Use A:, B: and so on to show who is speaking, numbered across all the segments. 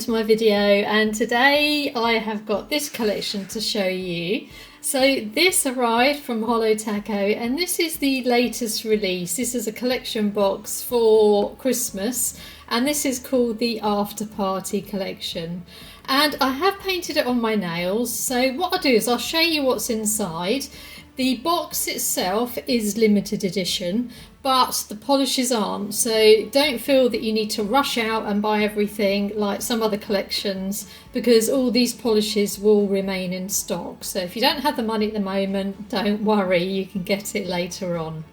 A: to my video, and today I have got this collection to show you. So this arrived from Holo and this is the latest release. This is a collection box for Christmas and this is called the After Party collection. And I have painted it on my nails, so what I'll do is I'll show you what's inside. The box itself is limited edition, but the polishes aren't, so don't feel that you need to rush out and buy everything like some other collections, because all these polishes will remain in stock. So if you don't have the money at the moment, don't worry, you can get it later on.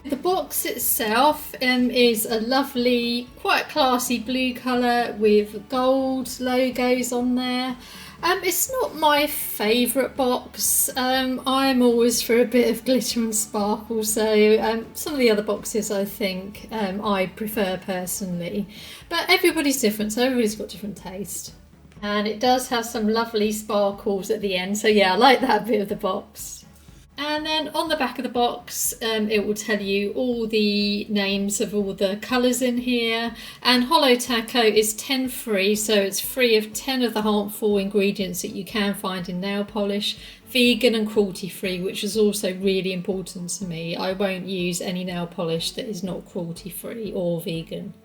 A: The box itself is a lovely, quite classy blue colour with gold logos on there. It's not my favourite box. I'm always for a bit of glitter and sparkle, so some of the other boxes I think I prefer personally. But everybody's different, so everybody's got different taste. And it does have some lovely sparkles at the end, so yeah, I like that bit of the box. And then on the back of the box it will tell you all the names of all the colours in here, and Holo is 10 free, so it's free of 10 of the harmful ingredients that you can find in nail polish, vegan and cruelty free, which is also really important to me. I won't use any nail polish that is not cruelty free or vegan.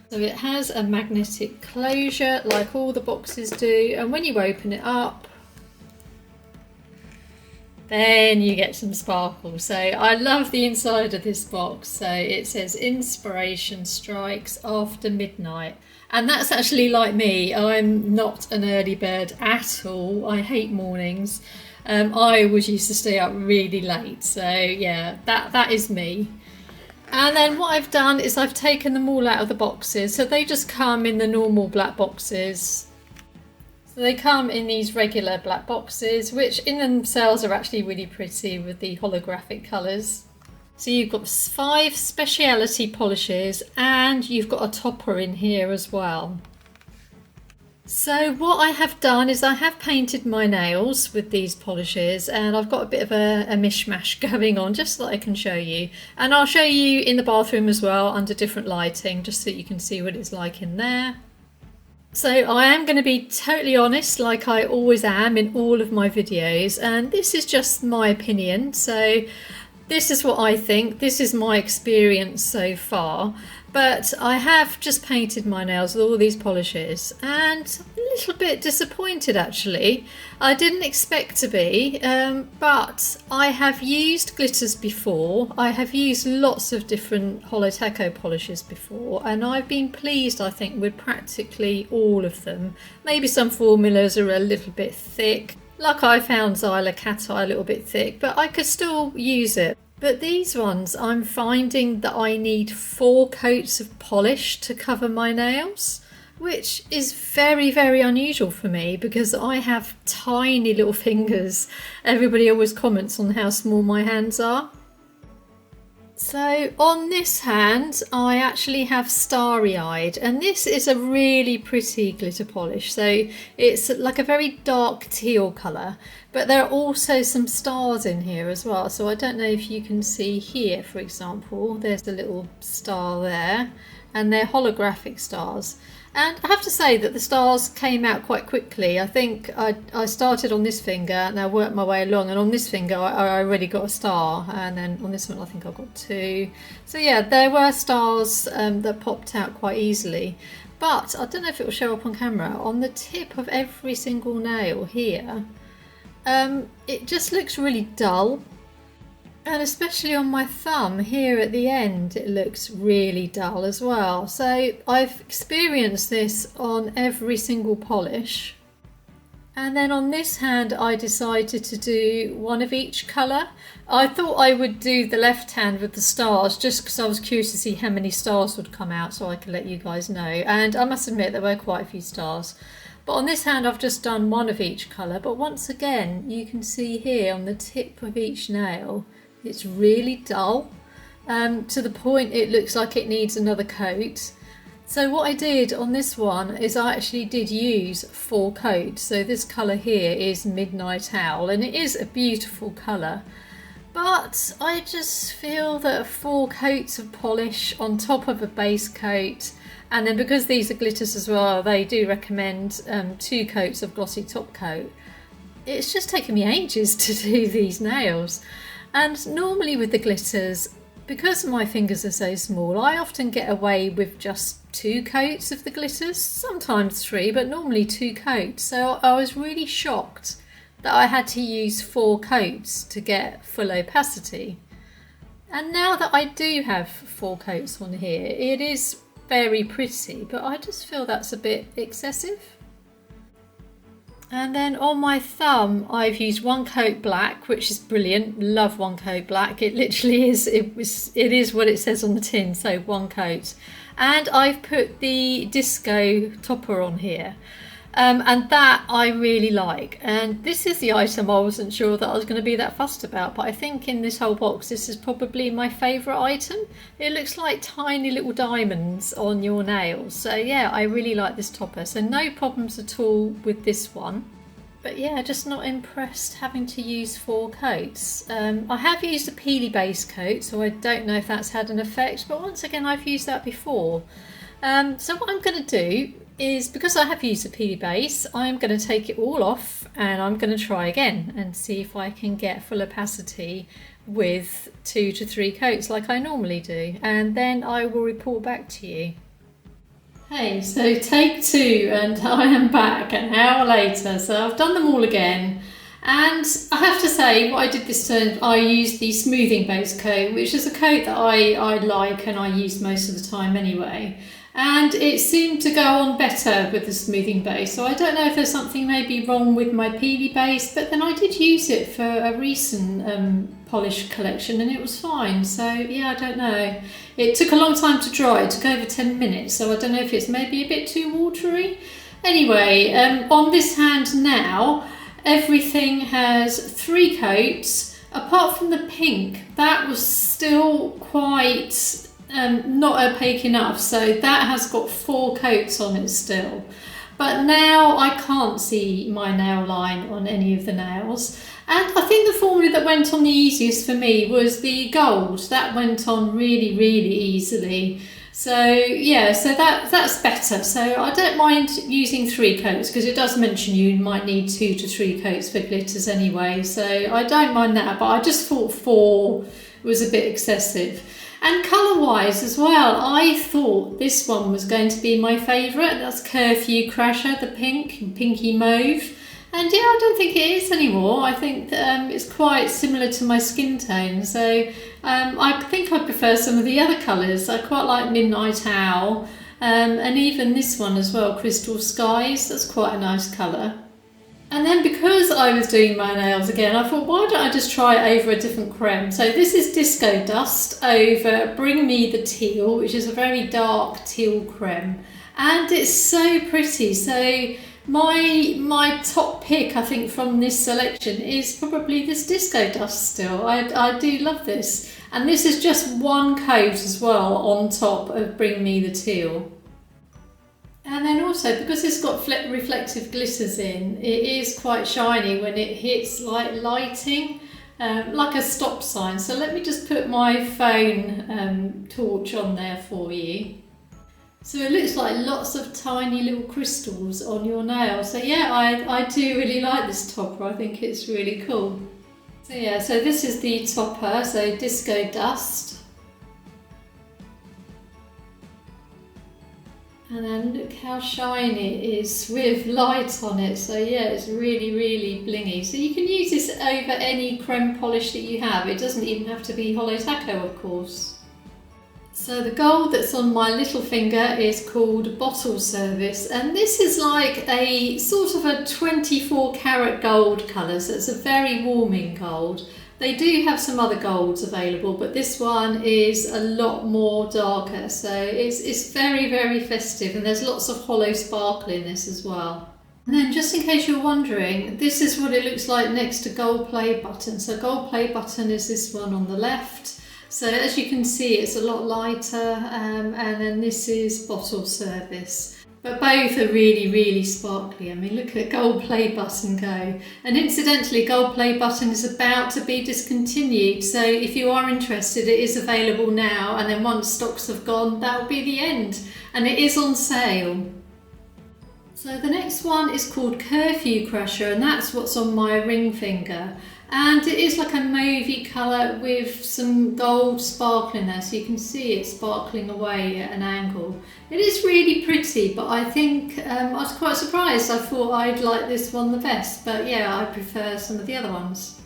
A: So it has a magnetic closure like all the boxes do, and when you open it up then you get some sparkle. So I love the inside of this box. So it says inspiration strikes after midnight, and that's actually like me. I'm not an early bird at all. I hate mornings. I always used to stay up really late, so yeah, that is me. And then what I've done is I've taken them all out of the boxes, so they just come in the normal black boxes. So they come in these regular black boxes, which in themselves are actually really pretty with the holographic colours. So you've got 5 speciality polishes and you've got a topper in here as well. So what I have done is I have painted my nails with these polishes, and I've got a bit of a mishmash going on just so that I can show you. And I'll show you in the bathroom as well under different lighting, just so you can see what it's like in there. So I am going to be totally honest, like I always am in all of my videos, and this is just my opinion. So this is what I think, this is my experience so far. But I have just painted my nails with all these polishes and I'm a little bit disappointed actually. I didn't expect to be, but I have used glitters before. I have used lots of different Holo polishes before, and I've been pleased I think with practically all of them. Maybe some formulas are a little bit thick, like I found Xyla Cat Eye a little bit thick, but I could still use it. But these ones, I'm finding that I need 4 coats of polish to cover my nails, which is very, very unusual for me because I have tiny little fingers. Everybody always comments on how small my hands are. So on this hand, I actually have Starry Eyed, and this is a really pretty glitter polish. So it's like a very dark teal colour, but there are also some stars in here as well. So I don't know if you can see here, for example, there's a little star there, and they're holographic stars. And I have to say that the stars came out quite quickly. I think I started on this finger and I worked my way along, and on this finger I already got a star, and then on this one I think I got 2. So yeah, there were stars that popped out quite easily. But I don't know if it will show up on camera, on the tip of every single nail here, it just looks really dull. And especially on my thumb here at the end, it looks really dull as well. So I've experienced this on every single polish. And then on this hand, I decided to do one of each colour. I thought I would do the left hand with the stars, just because I was curious to see how many stars would come out so I could let you guys know. And I must admit there were quite a few stars. But on this hand, I've just done one of each colour. But once again, you can see here on the tip of each nail, it's really dull, to the point it looks like it needs another coat. So what I did on this one is I actually did use 4 coats. So this colour here is Midnight Owl, and it is a beautiful colour. But I just feel that 4 coats of polish on top of a base coat, and then because these are glitters as well, they do recommend 2 coats of glossy top coat. It's just taken me ages to do these nails. And normally with the glitters, because my fingers are so small, I often get away with just 2 coats of the glitters, sometimes 3, but normally 2 coats. So I was really shocked that I had to use 4 coats to get full opacity. And now that I do have 4 coats on here, it is very pretty, but I just feel that's a bit excessive. And then on my thumb, I've used 1 coat black, which is brilliant. Love 1 coat black. It literally is, it is what it says on the tin, so 1 coat. And I've put the disco topper on here. And that I really like, and this is the item I wasn't sure that I was going to be that fussed about, but I think in this whole box this is probably my favourite item. It looks like tiny little diamonds on your nails, so yeah, I really like this topper, so no problems at all with this one. But yeah, just not impressed having to use 4 coats. I have used a peely base coat, so I don't know if that's had an effect, but once again I've used that before. So what I'm going to do is, because I have used a peely base, I'm going to take it all off and I'm going to try again and see if I can get full opacity with 2 to 3 coats like I normally do, and then I will report back to you. Hey, so take 2 and I am back an hour later, so I've done them all again. And I have to say, what I did this time, I used the smoothing base coat, which is a coat that I like and I use most of the time anyway. And it seemed to go on better with the smoothing base, so I don't know if there's something maybe wrong with my peely base, but then I did use it for a recent polish collection and it was fine, so yeah, I don't know. It took a long time to dry, it took over 10 minutes, so I don't know if it's maybe a bit too watery. Anyway, on this hand now, everything has 3 coats, apart from the pink. That was still quite not opaque enough, so that has got 4 coats on it still. But now I can't see my nail line on any of the nails. And I think the formula that went on the easiest for me was the gold. That went on really, really easily. So yeah, so that's better. So I don't mind using 3 coats, because it does mention you might need 2 to 3 coats for glitters anyway. So I don't mind that, but I just thought 4 was a bit excessive. And colour-wise as well, I thought this one was going to be my favourite. That's Curfew Crasher, the pink, pinky mauve. And yeah, I don't think it is anymore. I think that, it's quite similar to my skin tone. So I think I prefer some of the other colours. I quite like Midnight Owl, and even this one as well, Crystal Skies. That's quite a nice colour. And then because I was doing my nails again, I thought, why don't I just try it over a different creme? So this is Disco Dust over Bring Me the Teal, which is a very dark teal creme. And it's so pretty. So my top pick, I think, from this selection is probably this Disco Dust still. I do love this. And this is just 1 coat as well on top of Bring Me the Teal. And then also, because it's got reflective glitters in, it is quite shiny when it hits like lighting, like a stop sign. So let me just put my phone torch on there for you. So it looks like lots of tiny little crystals on your nail. So yeah, I do really like this topper. I think it's really cool. So yeah, so this is the topper, so Disco Dust. And then look how shiny it is with light on it. So yeah, it's really, really blingy. So you can use this over any creme polish that you have. It doesn't even have to be Holo Taco, of course. So the gold that's on my little finger is called Bottle Service. And this is like a sort of a 24 karat gold colour. So it's a very warming gold. They do have some other golds available, but this one is a lot more darker, so it's very, very festive, and there's lots of hollow sparkle in this as well. And then, just in case you're wondering, this is what it looks like next to Gold Play Button. So Gold Play Button is this one on the left. So as you can see, it's a lot lighter, and then this is Bottle Service. But both are really, really sparkly. I mean, look at Gold Play Button go. And incidentally, Gold Play Button is about to be discontinued. So if you are interested, it is available now. And then once stocks have gone, that'll be the end. And it is on sale. So the next one is called Curfew Crusher, and that's what's on my ring finger. And it is like a mauvey colour with some gold sparkling there, so you can see it sparkling away at an angle. It is really pretty, but I think I was quite surprised. I thought I'd like this one the best, but yeah, I prefer some of the other ones.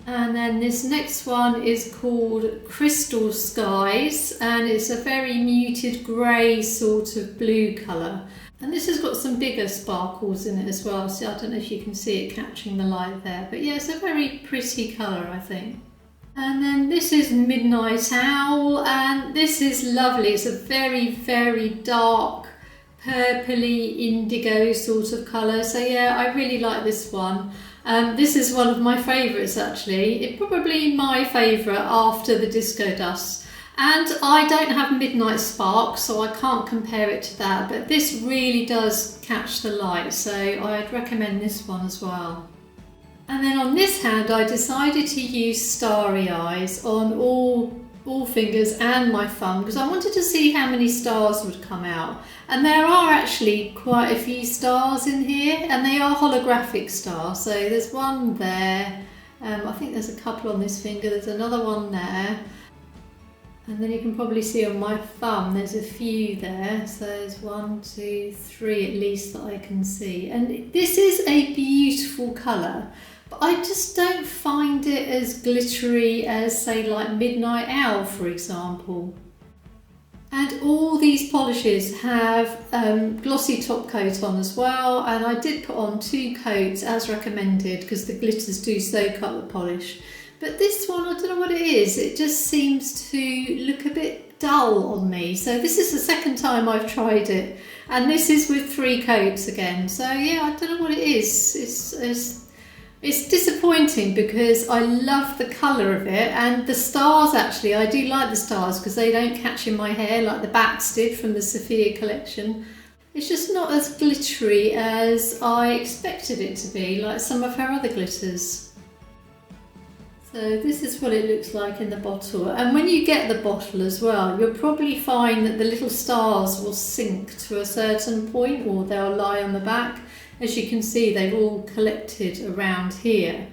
A: And then this next one is called Crystal Skies, and it's a very muted grey sort of blue colour. And this has got some bigger sparkles in it as well, so I don't know if you can see it catching the light there. But yeah, it's a very pretty colour, I think. And then this is Midnight Owl, and this is lovely. It's a very, very dark, purpley indigo sort of colour. So yeah, I really like this one. This is one of my favourites actually. It's probably my favourite after the Disco Dust. And I don't have Midnight Spark, so I can't compare it to that, but this really does catch the light, so I'd recommend this one as well. And then on this hand, I decided to use Starry Eyes on all fingers and my thumb, because I wanted to see how many stars would come out. And there are actually quite a few stars in here, and they are holographic stars. So there's one there, I think there's a couple on this finger, there's another one there. And then you can probably see on my thumb there's a few there, so there's 1, 2, 3 at least that I can see. And this is a beautiful colour, but I just don't find it as glittery as, say, like Midnight Owl, for example. And all these polishes have glossy top coat on as well, and I did put on 2 coats as recommended because the glitters do soak up the polish. But this one, I don't know what it is, it just seems to look a bit dull on me. So this is the second time I've tried it, and this is with 3 coats again. So yeah, I don't know what it is. It's disappointing because I love the colour of it, and the stars actually, I do like the stars because they don't catch in my hair like the bats did from the Sophia collection. It's just not as glittery as I expected it to be, like some of her other glitters. So this is what it looks like in the bottle, and when you get the bottle as well, you'll probably find that the little stars will sink to a certain point, or they'll lie on the back. As you can see, they've all collected around here.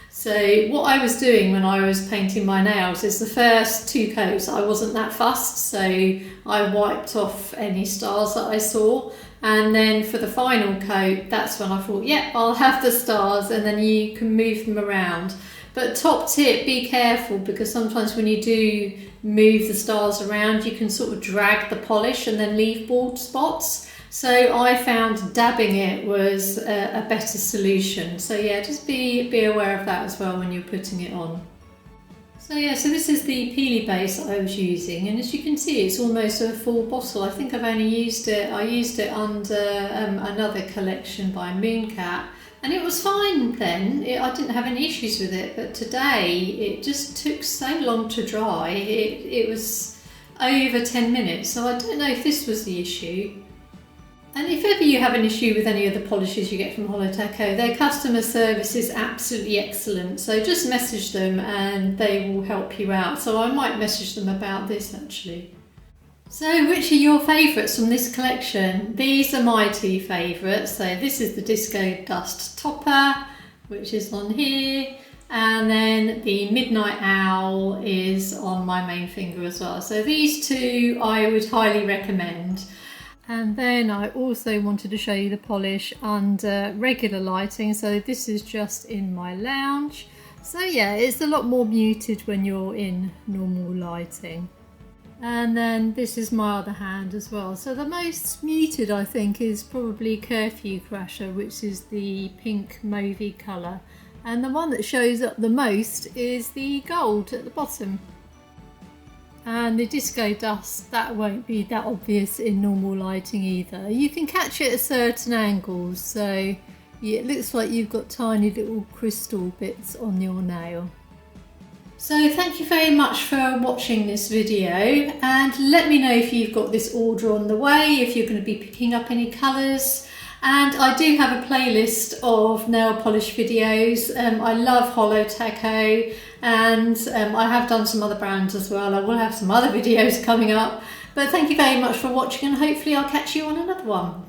A: So what I was doing when I was painting my nails is the first 2 coats I wasn't that fussed, so I wiped off any stars that I saw, and then for the final coat, that's when I thought, yeah, I'll have the stars, and then you can move them around. But top tip, be careful, because sometimes when you do move the stars around, you can sort of drag the polish and then leave bald spots. So I found dabbing it was a better solution. So yeah, just be aware of that as well when you're putting it on. So yeah, so this is the peely base I was using, and as you can see, it's almost a full bottle. I think I've only used it, I used it under another collection by Mooncat. And it was fine then, I didn't have any issues with it, but today it just took so long to dry. It was over 10 minutes, so I don't know if this was the issue. And if ever you have an issue with any of the polishes you get from Holoteco, their customer service is absolutely excellent, so just message them and they will help you out. So I might message them about this actually. So which are your favourites from this collection? These are my 2 favourites. So this is the Disco Dust Topper, which is on here, and then the Midnight Owl is on my main finger as well. So these 2 I would highly recommend. And then I also wanted to show you the polish under regular lighting. So this is just in my lounge. So yeah, it's a lot more muted when you're in normal lighting. And then this is my other hand as well. So the most muted, I think, is probably Curfew Crusher, which is the pink mauvey colour. And the one that shows up the most is the gold at the bottom. And the Disco Dust, that won't be that obvious in normal lighting either. You can catch it at certain angles, so it looks like you've got tiny little crystal bits on your nail. So thank you very much for watching this video, and let me know if you've got this order on the way, if you're going to be picking up any colours. And I do have a playlist of nail polish videos. I love Holo Taco, and I have done some other brands as well. I will have some other videos coming up. But thank you very much for watching, and hopefully I'll catch you on another one.